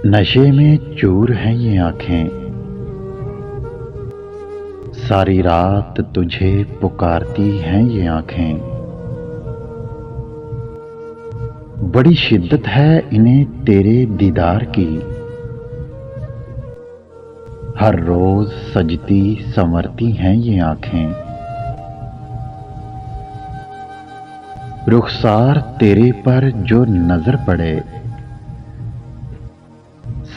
नशे में चूर हैं ये आंखें, सारी रात तुझे पुकारती हैं ये आंखें। बड़ी शिद्दत है इन्हें तेरे दीदार की, हर रोज सजती संवरती हैं ये आंखें। रुखसार तेरे पर जो नजर पड़े,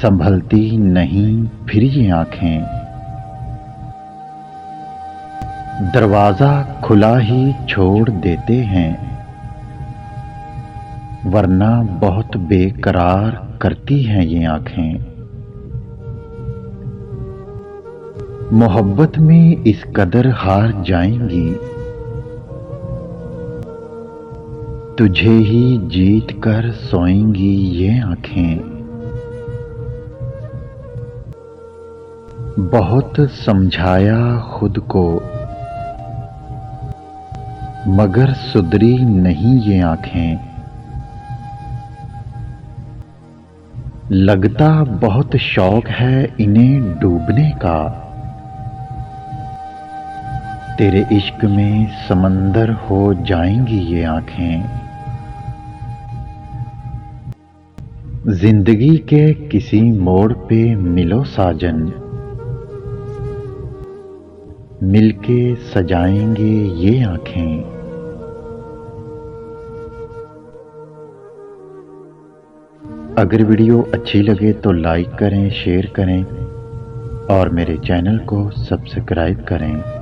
संभलती नहीं फिर ये आंखें। दरवाजा खुला ही छोड़ देते हैं, वरना बहुत बेकरार करती हैं ये आंखें। मोहब्बत में इस कदर हार जाएंगी, तुझे ही जीत कर सोएंगी ये आंखें। बहुत समझाया खुद को, मगर सुधरी नहीं ये आंखें। लगता बहुत शौक है इन्हें डूबने का, तेरे इश्क में समंदर हो जाएंगी ये आंखें। जिंदगी के किसी मोड़ पे मिलो साजन, मिलके सजाएंगे ये आंखें। अगर वीडियो अच्छी लगे तो लाइक करें, शेयर करें और मेरे चैनल को सब्सक्राइब करें।